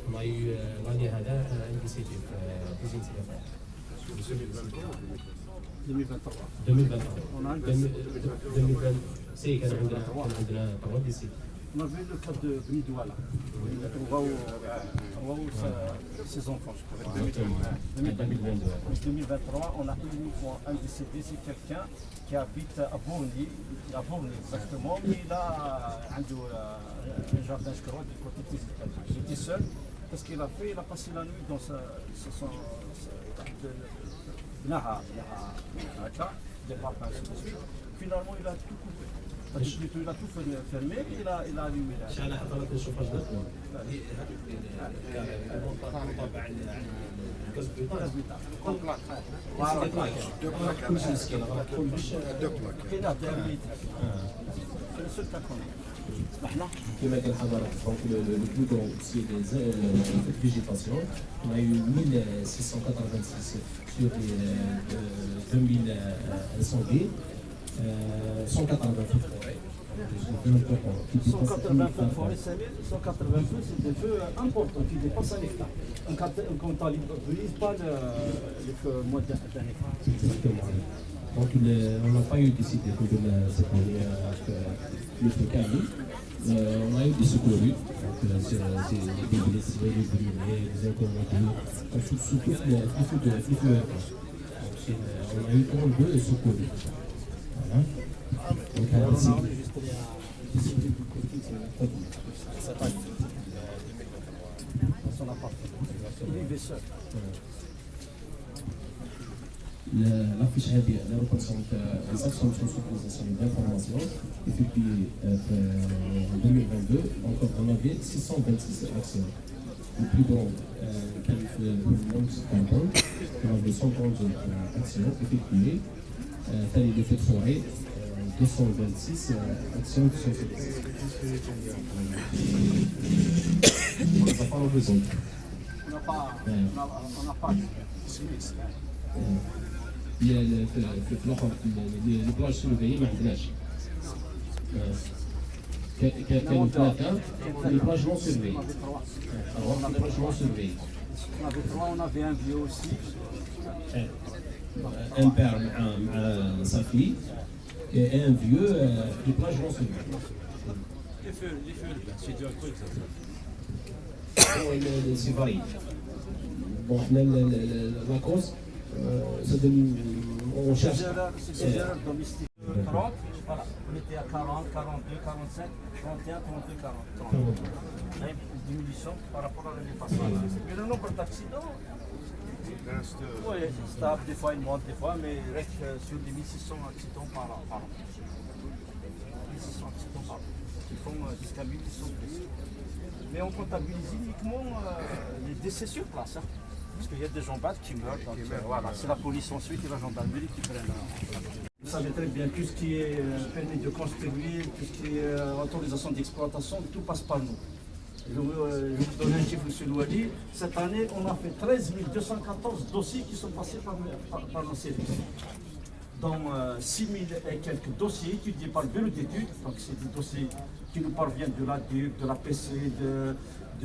On a eu l'année dernière un décédé deuxième sélection. 2023. 2020 سي كان عندنا 3 décédés. On a vu le cas de Bni Douala. On va où ses enfants, je crois. 2022. 2023, on a uniquement un décédé, c'est quelqu'un qui habite à Bourny, exactement, mais il a un jardin scroll du côté de Tizikal. Il était seul, parce qu'il a passé la nuit dans son Naha, des parpaings, finalement il a tout coupé. Il a tout fermé, il a allumé là. شحال حضرت الشوفاج دابا الغاز بيطاق كلشي مسكين كاين le seul cas qu'on a. كما قال حضرتك دونك لو بلو كرون سي دي فيجيتاسيون on a eu 1686 sur les 2000 incendies 180 feux de forêt. 180 feux de forêt, 180 feux, c'est des feux importants qui dépassent un hectare. On ne comptabilise pas les feux moins d'un hectare. Exactement. Donc on n'a pas eu décidé de cette année le feu Camille. On a eu des secourus, donc c'est des blessés, des brûlés, des incommodés, sous tous les feux. On a eu 32 secourus. Voilà. Donc son appartement. Il vivait seul. L'affiche هذه elle représente les actions de sensibilisation et d'information effectuées en 2022. Encore on avait 626 actions. Le plus grand qualifie le monde canton. On avait 130 actions effectuées. Tali de feux de forêt, 226 actions de sensibilisation. On n'a pas besoin. On n'a pas. Il y a les plages surveillées ما عندناش. كانوا ثلاثة les plages non surveillées. Alors les plages non surveillées. On avait 3, on avait un vieux aussi. Un père مع sa fille et un vieux les plages non surveillées. Les feux, c'est du alcool ça. C'est varié. Bon, la cause, ça donne, on cherche. C'est des erreurs domestiques. 30. Voilà, on était à 40, 42, 45, 31, 32, 40. 30. Là, une diminution par rapport à l'année passée. Mais le nombre d'accidents, oui, c'est stable, des fois il monte, des fois, mais il reste sur les 1600 accidents par an. 1600 accidents par an, qui font jusqu'à 1800 blessés. Mais on comptabilise uniquement les décès sur place. Hein. Parce qu'il y a des gens bêtes qui meurent. Donc, voilà, c'est la police ensuite et la gendarmerie qui prennent. Vous savez très bien, tout ce qui est permis de construire, tout ce qui est autorisation d'exploitation, tout passe par nous. Je vais vous donner un chiffre, M. Louali. Cette année, on a fait 13 214 dossiers qui sont passés par nos services. Dans 6 000 et quelques dossiers étudiés par le bureau d'études, donc c'est des dossiers qui nous parviennent de l'ADUC, de la PC, de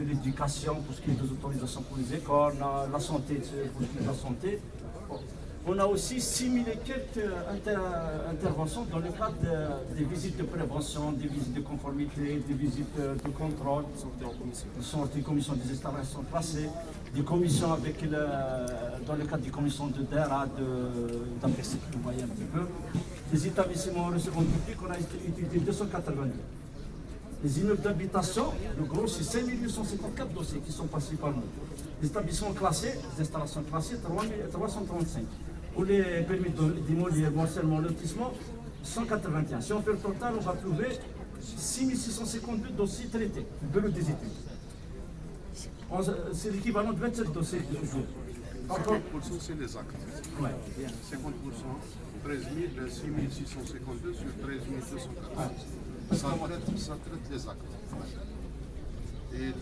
l'éducation, pour ce qui est des autorisations pour les écoles, la santé, pour ce qui est de la santé. On a aussi 6 000 et quelques interventions dans le cadre des visites de prévention, des visites de conformité, des visites de contrôle, des commissions des installations classées, des commissions dans le cadre des commissions de DERA, d'APC, vous voyez un petit peu. Les établissements recevant public, on a étudié 282. Les immeubles d'habitation, le gros, c'est 5 854 dossiers qui sont passés par nous. Les établissements classés, les installations classées, 335. Pour les permis d'immobilier, morcellement, lotissement, 181. Si on fait le total, on va trouver 6 652 dossiers traités, du bureau des études. C'est l'équivalent de 27 dossiers de jour. 50% c'est les actes. Ouais. 50%, 13 652 sur 13 240. Ça traite les actes. Et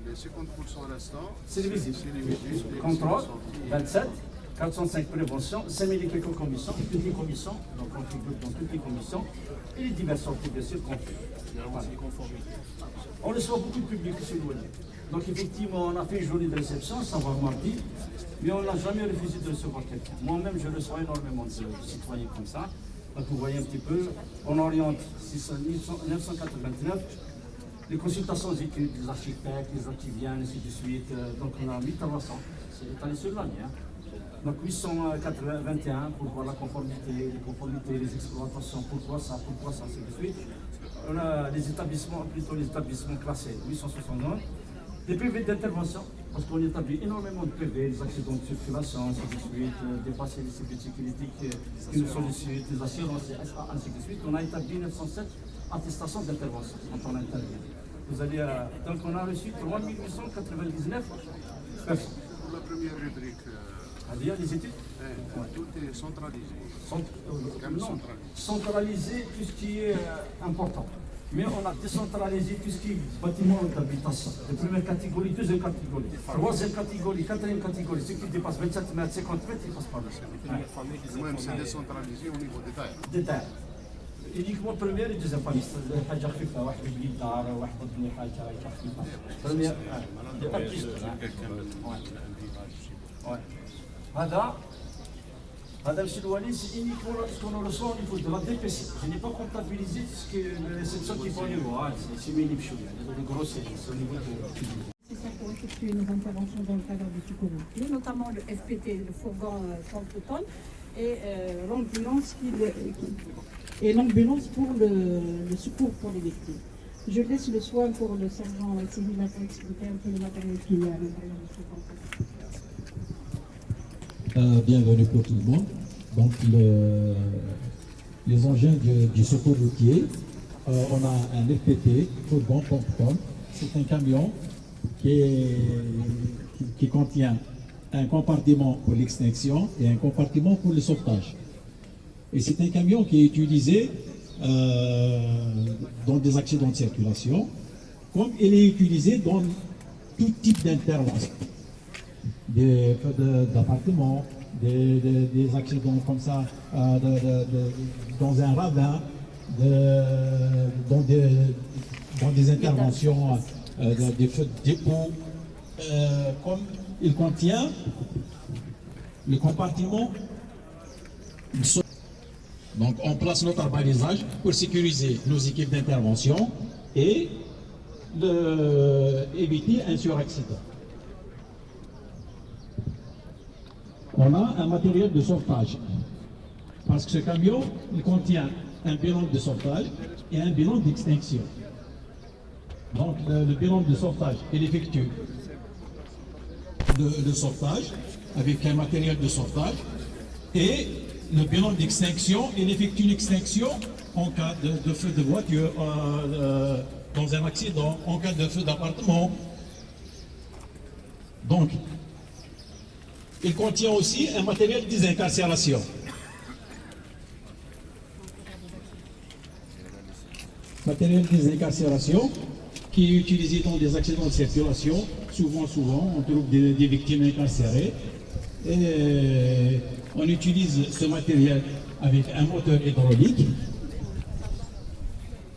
les 50% restants, c'est les visites. Les contrôle, 27, 405 préventions, 5 000 et quelques commissions, toutes les commissions, donc on figure dans toutes les commissions, et les diverses sorties bien sûr qu'on fait. Voilà. On reçoit beaucoup de public sur le web. Donc effectivement, on a fait une journée de réception, ça va mardi, mais on n'a jamais refusé de recevoir quelqu'un. Moi-même, je reçois énormément de citoyens comme ça. Donc vous voyez un petit peu, on oriente 989, les consultations d'études, les architectes, les gens qui viennent, ainsi de suite. Donc on a 1300, c'est étalé sur l'année. Hein. Donc 821 pour voir la conformité, les exploitations, pourquoi ça, ainsi de suite. On a les établissements, plutôt les établissements classés, 869. Des PV d'intervention, parce qu'on établit énormément de PV, les accidents de circulation, ainsi de suite, dépasser les services de sécurité qui nous sollicitent, les assurances, ainsi de suite. On a établi 907 attestations d'intervention quand on intervient. Vous allez donc on a reçu 3 899 personnes. Pour la première rubrique, c'est-à-dire les études tout est centralisé. Non, centralisé tout ce qui est important. Mais on a décentralisé tout ce qui est bâtiment d'habitation. De première catégorie, deuxième catégorie, troisième catégorie, quatrième catégorie. Ceux qui dépassent 27 mètres, 50 mètres, ils passent par là. Même c'est décentralisé au niveau des tailles. Des tailles. Uniquement première et deuxième famille. حاجة خفيفة، واحد يبني دار، واحد يبني حاجة خفيفة. Première, il n'y a pas plus. Madame Silouali, c'est uniquement ce qu'on reçoit au niveau de la DPC. Je n'ai pas comptabilisé ce que les réceptions qui font au niveau. C'est minime, le gros c'est au niveau de. C'est ça pour effectuer nos interventions dans le cadre du secours routier, notamment le FPT, le fourgon 30 tonnes, et l'ambulance pour le secours pour les victimes. Je laisse le soin pour le sergent Cyril pour expliquer un peu le matériel qu'il y a à l'intérieur du secours. Bienvenue pour tout le monde. Donc les engins du secours routier, on a un FPT, fourgon pompe-pompe. C'est un camion qui contient un compartiment pour l'extinction et un compartiment pour le sauvetage. Et c'est un camion qui est utilisé dans des accidents de circulation, comme il est utilisé dans tout type d'intervention. Des feux d'appartement, des accidents comme ça dans un ravin, dans des interventions, des feux de dépôt, comme il contient le compartiment. Donc on place notre balisage pour sécuriser nos équipes d'intervention et éviter un suraccident. On a un matériel de sauvetage, parce que ce camion, il contient un bilan de sauvetage et un bilan d'extinction. Donc le bilan de sauvetage, il effectue le sauvetage avec un matériel de sauvetage, et le bilan d'extinction, il effectue l'extinction en cas de feu de voiture, dans un accident, en cas de feu d'appartement. Donc, il contient aussi un matériel de désincarcération. Matériel de désincarcération qui est utilisé dans des accidents de circulation. Souvent, on trouve des victimes incarcérées. Et on utilise ce matériel avec un moteur hydraulique.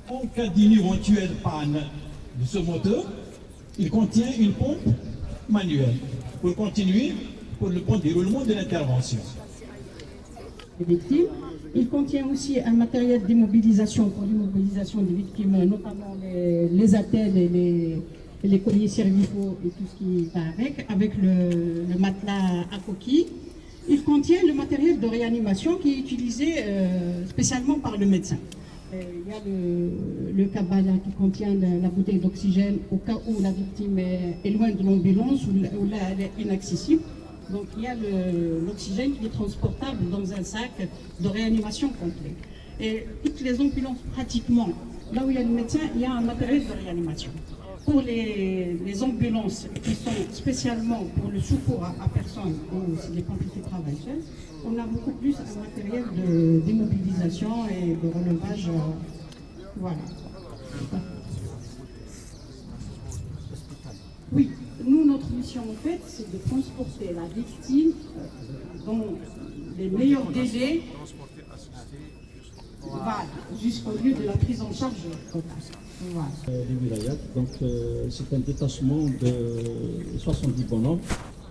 En cas d'une éventuelle panne de ce moteur, il contient une pompe manuelle pour continuer pour le bon déroulement de l'intervention. Des victimes. Il contient aussi un matériel d'immobilisation pour l'immobilisation des victimes, notamment les attelles et les colliers cervicaux et tout ce qui va avec le matelas à coquille. Il contient le matériel de réanimation qui est utilisé spécialement par le médecin. Il y a le cabana qui contient la bouteille d'oxygène au cas où la victime est loin de l'ambulance ou là elle est inaccessible. Donc il y a l'oxygène qui est transportable dans un sac de réanimation complet. Et toutes les ambulances pratiquement, là où il y a le médecin, il y a un matériel de réanimation. Pour les ambulances qui sont spécialement pour le secours à personnes ou si les pompiers qui travaillent seuls, on a beaucoup plus un matériel d'immobilisation et de relevage. Voilà. Oui, nous, notre mission en fait, c'est de transporter la victime dans les meilleurs délais, voilà, jusqu'au lieu de la prise en charge totale. Voilà. Les wilayats, donc c'est un détachement de 70 bonhommes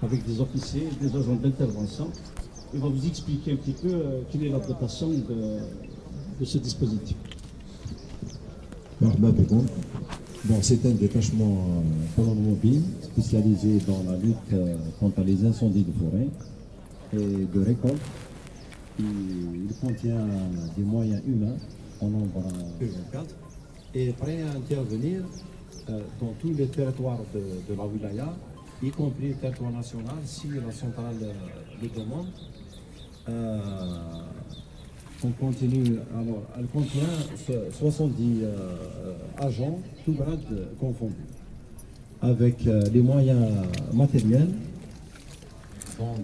avec des officiers et des agents d'intervention. Il va vous expliquer un petit peu quelle est la dotation de ce dispositif. Bon, c'est un détachement mobile spécialisé dans la lutte contre les incendies de forêt et de récolte. Il contient des moyens humains en nombre 4 et prêt à intervenir dans tous les territoires de la wilaya, y compris le territoire national si la centrale le demande. On continue, alors elle contient 70 agents, tout grades confondus, avec les moyens matériels, donc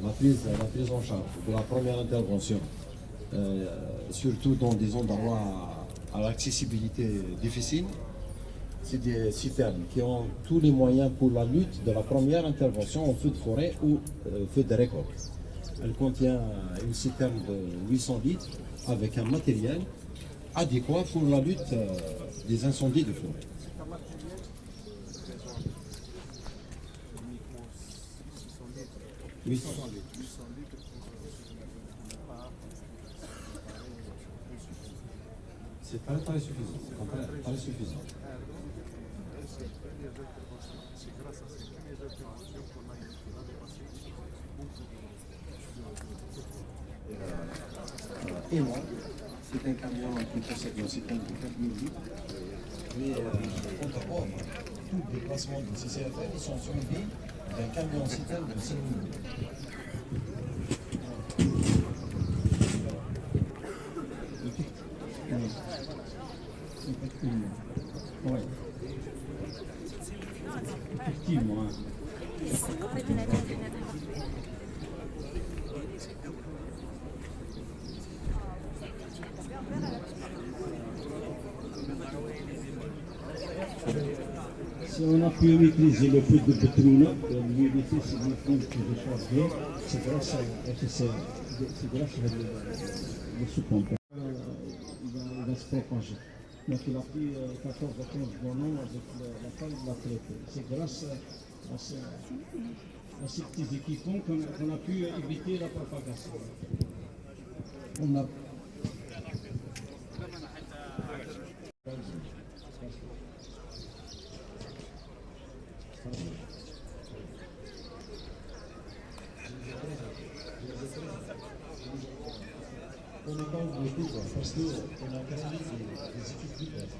la prise en charge de la première intervention, surtout dans des endroits à l'accessibilité difficile. C'est des citernes qui ont tous les moyens pour la lutte de la première intervention en feu de forêt ou feu de récolte. Elle contient une citerne de 800 litres avec un matériel adéquat pour la lutte des incendies de forêt. C'est très suffisant. Très suffisant. Et moi, c'est un camion qui possède une citerne de 4000 litres, mais contre ordre, tous les déplacements de CCFL sont suivis d'un camion citerne de 5000 litres. Oui. Effectivement. Si on a pu maîtriser le feu de pétrole, l'humidité, c'est une plante que je change bien, c'est grâce à le sous-pompe. Il va se propager. Donc il a pris 14 à 15 bonhommes avec la femme de la traité. C'est grâce à ces petits équipements qu'on a pu éviter la propagation. On a... On n'est pas obligé, parce on a cassé des équipes diverses.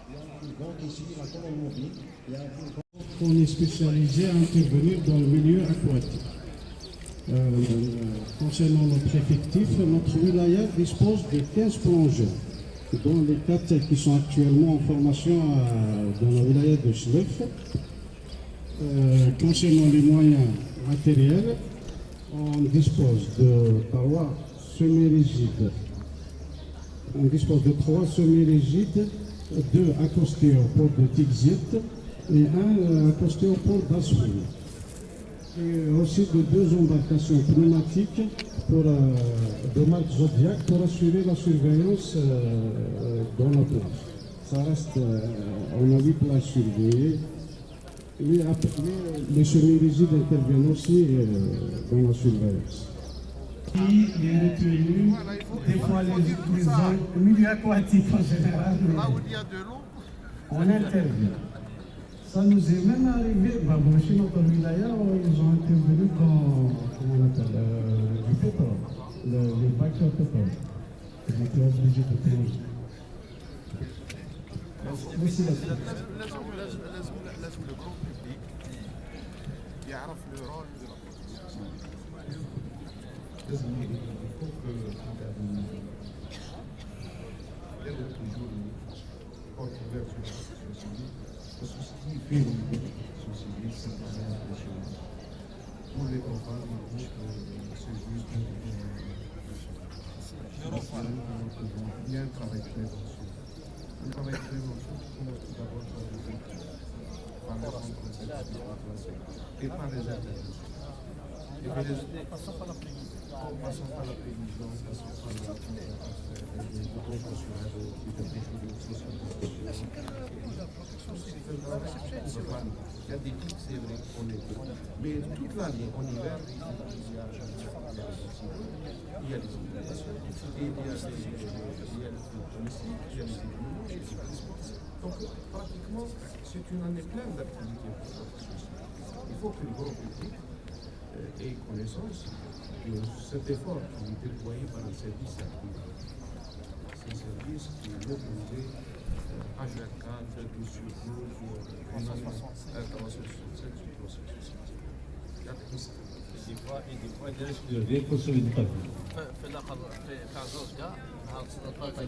Il y a une banque ici, la commande mobile. Il y a une banque. On est spécialisé à intervenir dans le milieu aquatique. Concernant notre effectif, notre wilaya dispose de 15 plongeurs, dont les 4 qui sont actuellement en formation dans la wilaya de Chlef. Concernant les moyens matériels, on dispose de 3 semi-rigides. On dispose de 3 semi-rigides, 2 accostéopodes de Tixit et 1 accostéopode d'Assouli. Et aussi de 2 embarcations pneumatiques pour, de marque Zodiac pour assurer la surveillance dans la plage. Ça reste, on a 8 plages surveillées. Les semi-rigides interviennent aussi dans la surveillance. Il est retenu, des fois les milieux aquatiques en général, Là où il y a de l'eau, on intervient. Ça nous est même arrivé, chez notre wilaya, ils ont intervenu dans, comment on appelle, du pétrole, les bacs de pétrole. Ils étaient obligés de plonger. Merci la لازم le grand public يعرف le rôle de la protection. Parce que ce qui fait au niveau de la protection civile, c'est pas impressionnant. Pour les campagnes, donc, c'est juste il y a un travail de prévention. Un travail de prévention qui commence tout d'abord par les équipes, par les centres de service et par les interventions. Et puis passons par la prévision, passons par la prévention, passons par la prévention, il y a des pics, c'est vrai qu'on est peu. Mais toute l'année, en hiver, il y a les inondations, il y a les domestiques, il y a les épidémies. Donc, pratiquement, c'est une année pleine d'activités. Il faut que le grand public ait connaissance de cet effort qui est déployé par le service actif. C'est un service qui est mobilisé H24, 12 sur 12, 367 sur 367. des fois il risque de vie pour sauver des tables. في الاخر في عزوز كاع نهار 16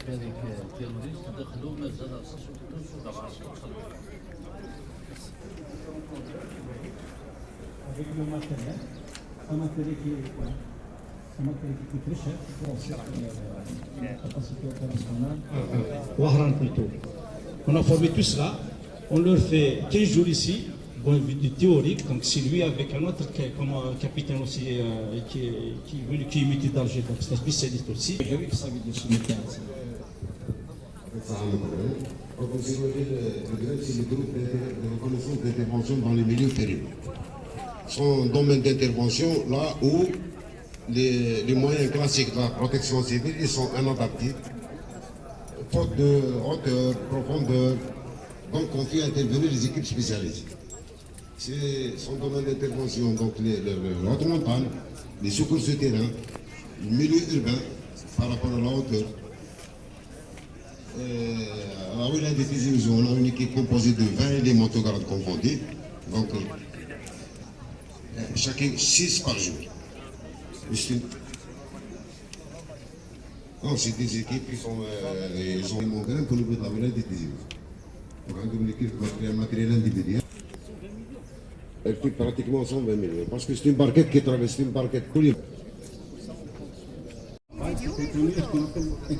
هذيك التيروريست دخلوا مازال Avec le matériel, un matériel qui est très cher pour aussi la capacité opérationnelle. Plutôt. On a formé tout cela, on leur fait 15 jours ici, bon, du théorique, donc c'est lui avec un autre comme capitaine aussi qui est métier d'Alger, donc c'est un spécialiste aussi. C'est le groupe de reconnaissance d'intervention dans les milieux périlleux. Son domaine d'intervention, là où les moyens classiques de la protection civile ils sont inadaptés, faute de hauteur, profondeur, donc on fait intervenir les équipes spécialisées. C'est son domaine d'intervention, donc la haute montagne, les secours souterrains, le milieu urbain par rapport à la hauteur. À la wilaya de Tizi Ouzou, on a une équipe composée de 20 éléments autographes confondus, donc chacun 6 par jour. C'est des équipes qui sont ils ont des montagnes pour le bout de la wilaya de Tizi Ouzou. Donc une équipe qui a un matériel individuel. Elle coûte pratiquement 120 millions, parce que c'est une barquette qui traverse, une barquette coulée. Un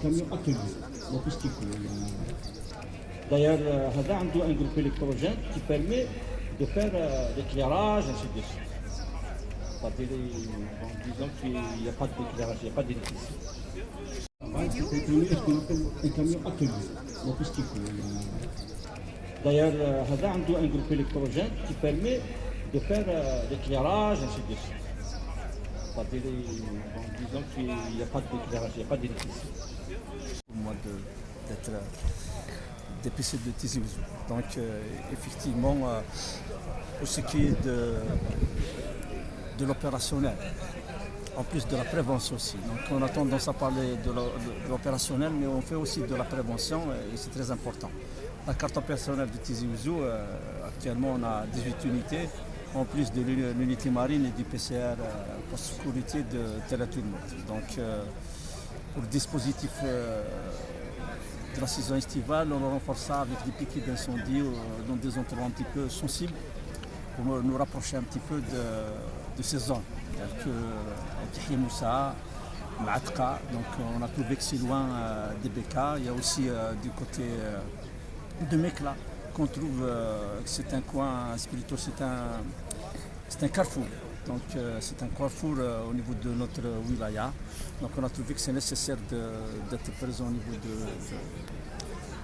camion atelier. D'ailleurs, هذا عنده un groupe électrogène qui permet de faire l'éclairage, ainsi de suite. Disons qu'il n'y a pas d'éclairage, il n'y a pas d'électricité. Un camion atelier. D'ailleurs, هذا عنده un groupe électrogène qui permet de faire l'éclairage, ainsi de suite. Disons qu'il n'y a pas d'éclairage, il n'y a pas d'électricité. Au mois d'être DPC de Tizi Ouzou. Donc effectivement, pour ce qui est de l'opérationnel, en plus de la prévention aussi. Donc on a tendance à parler de l'opérationnel, mais on fait aussi de la prévention et c'est très important. La carte opérationnelle de Tizi Ouzou, actuellement on a 18 unités, en plus de l'unité marine et du PCR pour sécurité de Tel Aviv. Donc pour le dispositif de la saison estivale, on renforce ça avec des piquets d'incendie dans des endroits un petit peu sensibles pour nous rapprocher un petit peu de ces zones. C'est-à-dire que Moussa, Matka, donc on a trouvé que c'est loin des Beka. Il y a aussi du côté de Mekla qu'on trouve que c'est un coin spirituel, c'est un carrefour. Donc c'est un carrefour au niveau de notre wilaya. Donc on a trouvé que c'est nécessaire d'être présent au niveau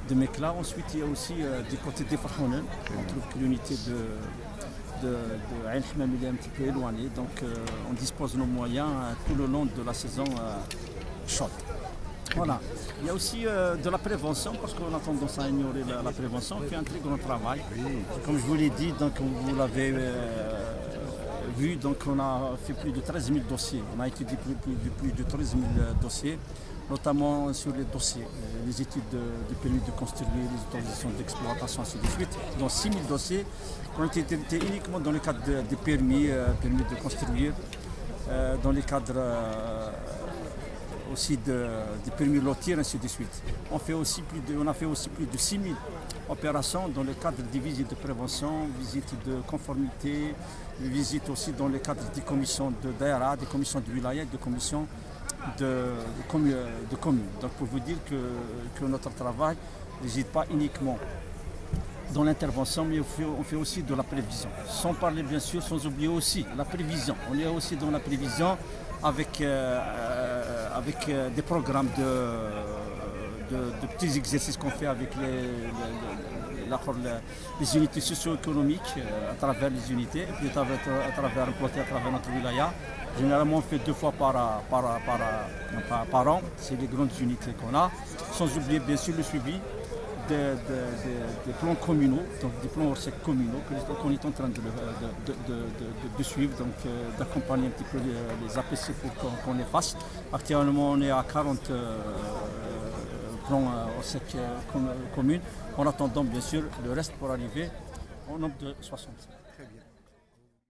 de Mekla. Ensuite il y a aussi du côté des Farhounen. On trouve que l'unité de Ain Hmam est un petit peu éloignée. Donc on dispose de nos moyens tout le long de la saison chaude. Voilà. Il y a aussi de la prévention, parce qu'on a tendance à ignorer la prévention. On fait un très grand travail. Comme je vous l'ai dit, donc vous l'avez vu, donc on a fait plus de 13 000 dossiers. On a étudié plus de 13 000 dossiers, notamment sur les dossiers, les études de permis de construire, les autorisations d'exploitation, ainsi de suite. Donc 6 000 dossiers qui ont été traités uniquement dans le cadre des permis de construire, dans les cadres aussi des permis lotir, ainsi de suite. On a fait aussi plus de 6 000 opérations dans le cadre des visites de prévention, visites de conformité, visites aussi dans le cadre des commissions de Daïra, des commissions de wilaya, des commissions de communes. Donc pour vous dire que notre travail ne réside pas uniquement dans l'intervention, mais on fait aussi de la prévision. Sans parler bien sûr, sans oublier aussi la prévision. On est aussi dans la prévision avec des programmes de petits exercices qu'on fait avec les unités socio-économiques à travers les unités, et puis à travers notre wilaya. Généralement on fait 2 fois par an, c'est les grandes unités qu'on a, sans oublier bien sûr le suivi des plans communaux, donc des plans hors sec communaux qu'on est en train de suivre, donc d'accompagner un petit peu les APC pour qu'on les fasse. Actuellement on est à 40 plans hors sec communes, en attendant bien sûr le reste pour arriver au nombre de 60.